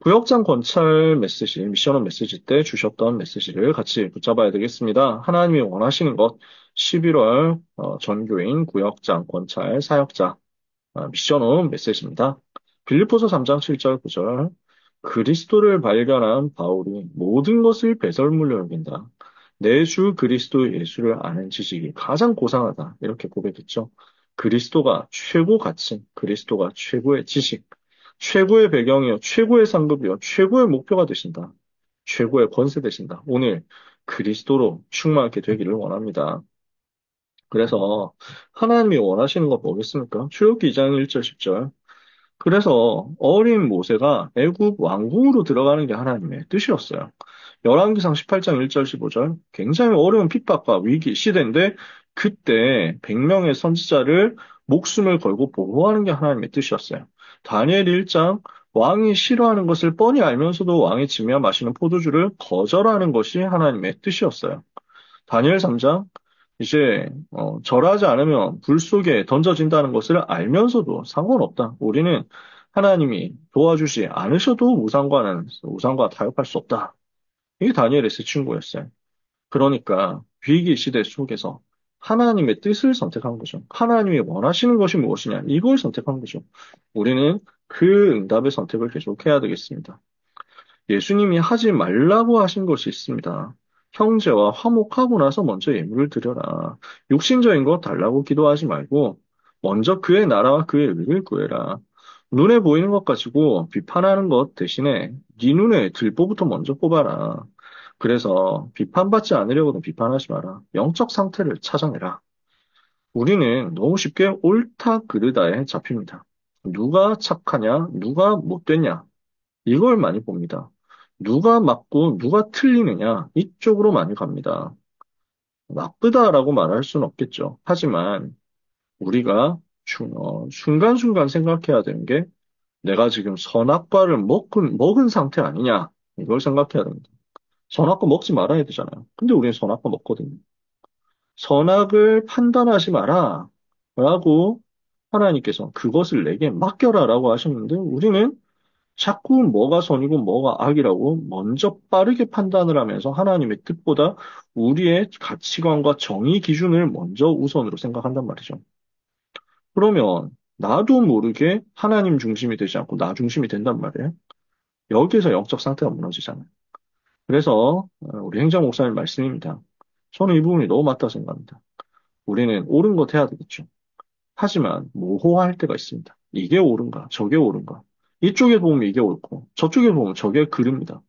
구역장 권찰 메시지, 미션업 메시지 때 주셨던 메시지를 같이 붙잡아야 되겠습니다. 하나님이 원하시는 것, 11월 전교인 구역장 권찰 사역자 미션업 메시지입니다. 빌립보서 3장 7절 9절 그리스도를 발견한 바울이 모든 것을 배설물로 여긴다. 내 주 그리스도 예수를 아는 지식이 가장 고상하다. 이렇게 고백했죠. 그리스도가 최고 가치, 그리스도가 최고의 지식, 최고의 배경이요, 최고의 상급이요, 최고의 목표가 되신다. 최고의 권세 되신다. 오늘 그리스도로 충만하게 되기를 원합니다. 그래서 하나님이 원하시는 거 뭐겠습니까? 출애굽기 2장 1절 10절. 그래서 어린 모세가 애굽 왕궁으로 들어가는 게 하나님의 뜻이었어요. 열왕기상 18장 1절 15절. 굉장히 어려운 핍박과 위기 시대인데 그때 100명의 선지자를 목숨을 걸고 보호하는 게 하나님의 뜻이었어요. 다니엘 1장 왕이 싫어하는 것을 뻔히 알면서도 왕이 지며 마시는 포도주를 거절하는 것이 하나님의 뜻이었어요. 다니엘 3장 이제 절하지 않으면 불 속에 던져진다는 것을 알면서도 상관없다. 우리는 하나님이 도와주지 않으셔도 우상과 타협할 수 없다. 이게 다니엘의 세 친구였어요. 그러니까 위기 시대 속에서 하나님의 뜻을 선택한 거죠. 하나님이 원하시는 것이 무엇이냐? 이걸 선택한 거죠. 우리는 그 응답의 선택을 계속해야 되겠습니다. 예수님이 하지 말라고 하신 것이 있습니다. 형제와 화목하고 나서 먼저 예물을 드려라. 육신적인 거 달라고 기도하지 말고 먼저 그의 나라와 그의 의를 구해라. 눈에 보이는 것 가지고 비판하는 것 대신에 네 눈에 들보부터 먼저 뽑아라. 그래서 비판받지 않으려고는 비판하지 마라. 영적 상태를 찾아내라. 우리는 너무 쉽게 옳다 그르다에 잡힙니다. 누가 착하냐, 누가 못됐냐, 이걸 많이 봅니다. 누가 맞고 누가 틀리느냐, 이쪽으로 많이 갑니다. 나쁘다라고 말할 수는 없겠죠. 하지만 우리가 순간순간 생각해야 되는 게 내가 지금 선악과를 먹은 상태 아니냐, 이걸 생각해야 됩니다. 선악과 먹지 말아야 되잖아요. 근데 우리는 선악과 먹거든요. 선악을 판단하지 마라. 라고 하나님께서 그것을 내게 맡겨라라고 하셨는데 우리는 자꾸 뭐가 선이고 뭐가 악이라고 먼저 빠르게 판단을 하면서 하나님의 뜻보다 우리의 가치관과 정의 기준을 먼저 우선으로 생각한단 말이죠. 그러면 나도 모르게 하나님 중심이 되지 않고 나 중심이 된단 말이에요. 여기에서 영적 상태가 무너지잖아요. 그래서 우리 행정 목사님 말씀입니다. 저는 이 부분이 너무 맞다고 생각합니다. 우리는 옳은 것 해야 되겠죠. 하지만 모호할 때가 있습니다. 이게 옳은가, 저게 옳은가. 이쪽에 보면 이게 옳고, 저쪽에 보면 저게 그릅니다.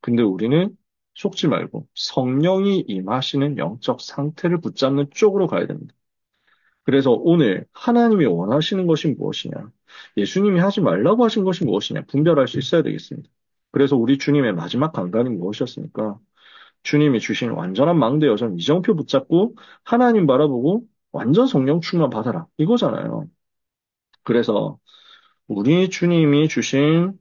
근데 우리는 속지 말고 성령이 임하시는 영적 상태를 붙잡는 쪽으로 가야 됩니다. 그래서 오늘 하나님이 원하시는 것이 무엇이냐, 예수님이 하지 말라고 하신 것이 무엇이냐 분별할 수 있어야 되겠습니다. 그래서 우리 주님의 마지막 강단이 무엇이었습니까? 주님이 주신 완전한 망대 여정 이정표 붙잡고 하나님 바라보고 완전 성령 충만 받아라. 이거잖아요. 그래서 우리 주님이 주신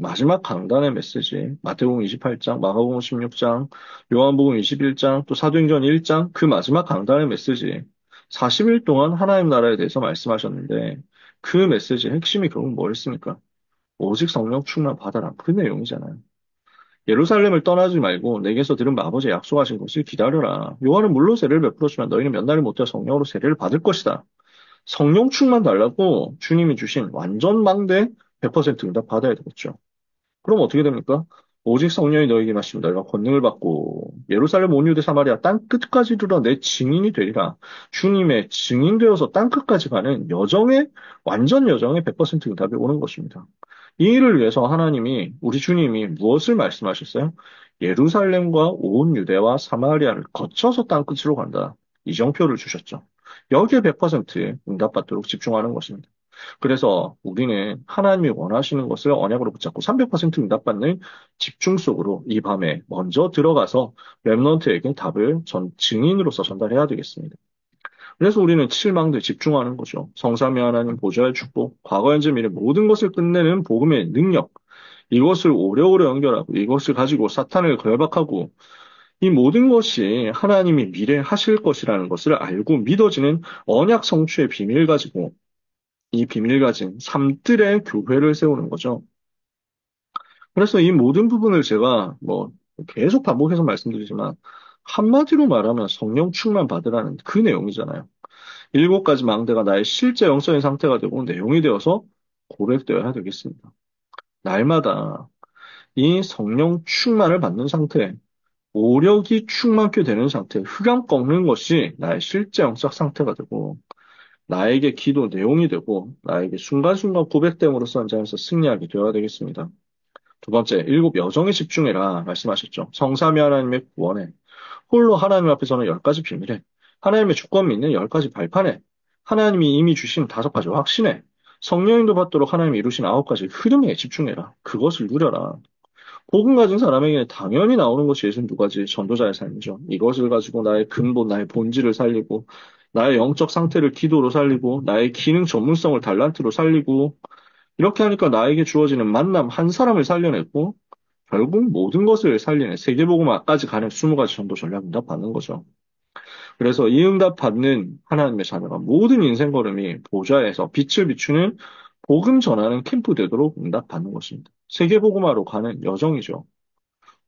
마지막 강단의 메시지 마태복음 28장, 마가복음 16장, 요한복음 21장, 또 사도행전 1장 그 마지막 강단의 메시지 40일 동안 하나님 나라에 대해서 말씀하셨는데 그 메시지의 핵심이 결국 뭐였습니까? 오직 성령 충만 받아라. 그 내용이잖아요. 예루살렘을 떠나지 말고 내게서 들은 아버지 약속하신 것을 기다려라. 요한은 물로 세례를 베풀었지만 너희는 몇 날이 못해 성령으로 세례를 받을 것이다. 성령 충만 달라고 주님이 주신 완전 망대 100% 응답 받아야 되겠죠. 그럼 어떻게 됩니까? 오직 성령이 너에게 마시면 너희가 권능을 받고 예루살렘 온 유대 사마리아 땅 끝까지 이르러 내 증인이 되리라. 주님의 증인되어서 땅 끝까지 가는 여정의 완전 여정의 100% 응답이 오는 것입니다. 이 일을 위해서 하나님이 우리 주님이 무엇을 말씀하셨어요? 예루살렘과 온 유대와 사마리아를 거쳐서 땅 끝으로 간다. 이정표를 주셨죠. 여기에 100% 응답받도록 집중하는 것입니다. 그래서 우리는 하나님이 원하시는 것을 언약으로 붙잡고 300% 응답받는 집중 속으로 이 밤에 먼저 들어가서 렘넌트에게 답을 증인으로서 전달해야 되겠습니다. 그래서 우리는 칠망대 집중하는 거죠. 성삼위 하나님 보좌의 축복, 과거 현재 미래 모든 것을 끝내는 복음의 능력, 이것을 오래오래 연결하고 이것을 가지고 사탄을 결박하고 이 모든 것이 하나님이 미래 하실 것이라는 것을 알고 믿어지는 언약 성취의 비밀 가지고 이 비밀 가진 삶들의 교회를 세우는 거죠. 그래서 이 모든 부분을 제가 뭐 계속 반복해서 말씀드리지만 한마디로 말하면 성령 충만 받으라는 그 내용이잖아요. 일곱 가지 망대가 나의 실제 영성의 상태가 되고 내용이 되어서 고백되어야 되겠습니다. 날마다 이 성령 충만을 받는 상태, 오력이 충만케 되는 상태, 흑암 꺾는 것이 나의 실제 영적 상태가 되고 나에게 기도 내용이 되고 나에게 순간순간 고백됨으로써 현장에서 승리하게 되어야 되겠습니다. 두 번째, 일곱 여정에 집중해라 말씀하셨죠. 성삼위 하나님의 구원에 홀로 하나님 앞에서는 열 가지 비밀에 하나님의 주권 믿는 열 가지 발판에 하나님이 이미 주신 다섯 가지 확신에 성령인도 받도록 하나님이 이루신 아홉 가지 흐름에 집중해라. 그것을 누려라. 복음 가진 사람에게 당연히 나오는 것이 예수님 두 가지 전도자의 삶이죠. 이것을 가지고 나의 근본, 나의 본질을 살리고 나의 영적 상태를 기도로 살리고 나의 기능 전문성을 달란트로 살리고 이렇게 하니까 나에게 주어지는 만남 한 사람을 살려냈고 결국 모든 것을 살리는 세계복음화까지 가는 20가지 전도 전략 응답 받는 거죠. 그래서 이 응답 받는 하나님의 자녀가 모든 인생 걸음이 보좌에서 빛을 비추는 복음 전하는 캠프 되도록 응답 받는 것입니다. 세계복음화로 가는 여정이죠.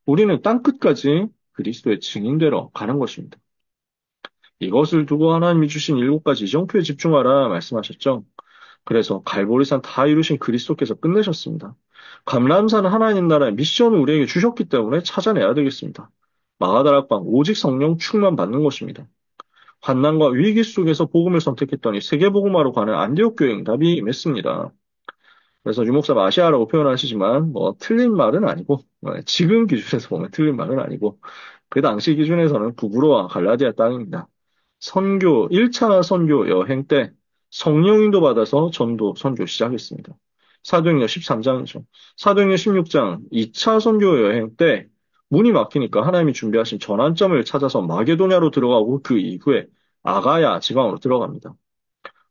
우리는 땅끝까지 그리스도의 증인되러 가는 것입니다. 이것을 두고 하나님이 주신 일곱 가지 이정표에 집중하라 말씀하셨죠. 그래서 갈보리산 다 이루신 그리스도께서 끝내셨습니다. 감람산 하나님 나라의 미션을 우리에게 주셨기 때문에 찾아내야 되겠습니다. 마가다락방 오직 성령 충만 받는 것입니다. 환난과 위기 속에서 복음을 선택했더니 세계복음화로 가는 안디옥 교회 응답이 임했습니다. 그래서 유목사 아시아라고 표현하시지만 뭐 틀린 말은 아니고 지금 기준에서 보면 틀린 말은 아니고 그 당시 기준에서는 구브로와 갈라디아 땅입니다. 선교 1차 선교 여행 때 성령인도 받아서 전도 선교 시작했습니다. 사도행전 13장이죠. 사도행전 16장 2차 선교 여행 때 문이 막히니까 하나님이 준비하신 전환점을 찾아서 마게도냐로 들어가고 그 이후에 아가야 지방으로 들어갑니다.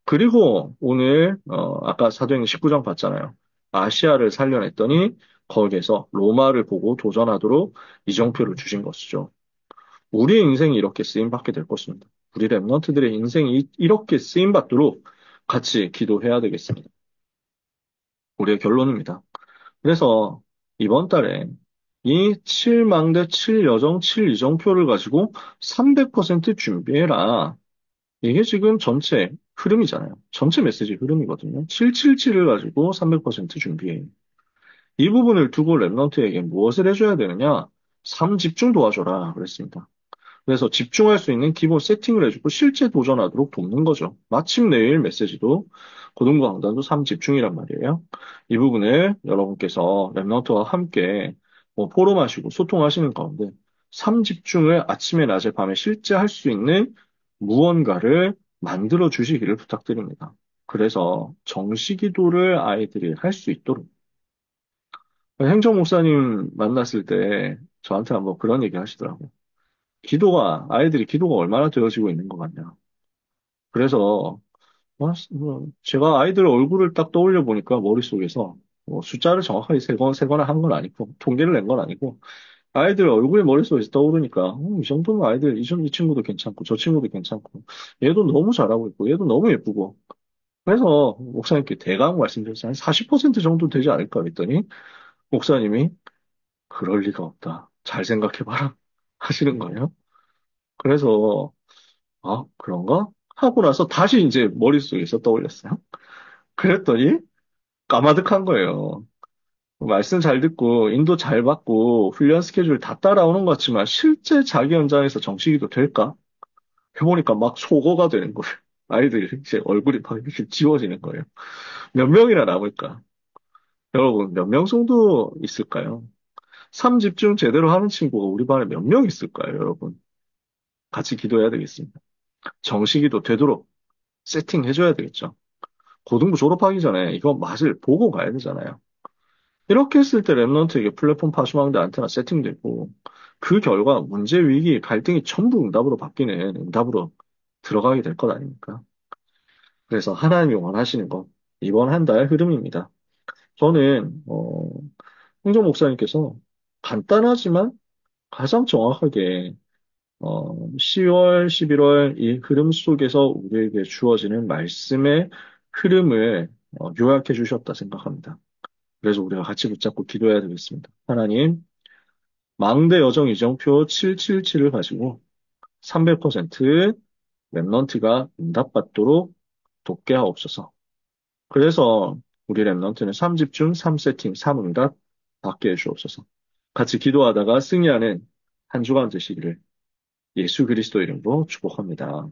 그리고 오늘 아까 사도행전 19장 봤잖아요. 아시아를 살려냈더니 거기에서 로마를 보고 도전하도록 이정표를 주신 것이죠. 우리의 인생이 이렇게 쓰임받게 될 것입니다. 우리 랩런트들의 인생이 이렇게 쓰임받도록 같이 기도해야 되겠습니다. 우리의 결론입니다. 그래서 이번 달에 이 7망대 7여정 7이정표를 가지고 300% 준비해라. 이게 지금 전체 흐름이잖아요. 전체 메시지 흐름이거든요. 777을 가지고 300% 준비해. 이 부분을 두고 랩런트에게 무엇을 해줘야 되느냐? 3집중 도와줘라. 그랬습니다. 그래서 집중할 수 있는 기본 세팅을 해주고 실제 도전하도록 돕는 거죠. 마침 내일 메시지도 고등부 강단도 3집중이란 말이에요. 이 부분을 여러분께서 랩런트와 함께 뭐 포럼하시고 소통하시는 가운데 3집중을 아침에 낮에 밤에 실제 할 수 있는 무언가를 만들어 주시기를 부탁드립니다. 그래서 정시기도를 아이들이 할 수 있도록 행정 목사님 만났을 때 저한테 한번 그런 얘기 하시더라고요. 아이들이 기도가 얼마나 되어지고 있는 것 같냐. 그래서, 제가 아이들 얼굴을 딱 떠올려 보니까 머릿속에서 숫자를 정확하게 세거나 한 건 아니고, 통계를 낸 건 아니고, 아이들 얼굴이 머릿속에서 떠오르니까, 이 정도면 아이들, 이 친구도 괜찮고, 저 친구도 괜찮고, 얘도 너무 잘하고 있고, 얘도 너무 예쁘고. 그래서 목사님께 대강 말씀드렸어요. 한 40% 정도 되지 않을까 했더니, 목사님이, 그럴 리가 없다. 잘 생각해봐라. 하시는 거예요. 그래서, 아, 그런가? 하고 나서 다시 이제 머릿속에서 떠올렸어요. 그랬더니 까마득한 거예요. 말씀 잘 듣고 인도 잘 받고 훈련 스케줄 다 따라오는 것 같지만 실제 자기 현장에서 정식이도 될까? 해보니까 막 소거가 되는 거예요. 아이들이 이제 얼굴이 막 이렇게 지워지는 거예요. 몇 명이나 남을까? 여러분, 몇 명 정도 있을까요? 3집중 제대로 하는 친구가 우리 반에 몇 명 있을까요, 여러분? 같이 기도해야 되겠습니다. 정식이도 되도록 세팅해줘야 되겠죠. 고등부 졸업하기 전에 이거 맛을 보고 가야 되잖아요. 이렇게 했을 때 랩런트에게 플랫폼 파수망대 안테나 세팅되고 그 결과 문제, 위기, 갈등이 전부 응답으로 바뀌는 응답으로 들어가게 될 것 아닙니까? 그래서 하나님이 원하시는 것 이번 한 달 흐름입니다. 저는 홍정 목사님께서 간단하지만 가장 정확하게 10월, 11월 이 흐름 속에서 우리에게 주어지는 말씀의 흐름을 요약해 주셨다 생각합니다. 그래서 우리가 같이 붙잡고 기도해야 되겠습니다. 하나님, 망대 여정 이정표 777을 가지고 300% 랩넌트가 응답받도록 돕게 하옵소서. 그래서 우리 랩넌트는 3집중, 3세팅, 3응답 받게 해주옵소서. 같이 기도하다가 승리하는 한 주간 되시기를 예수 그리스도 이름으로 축복합니다.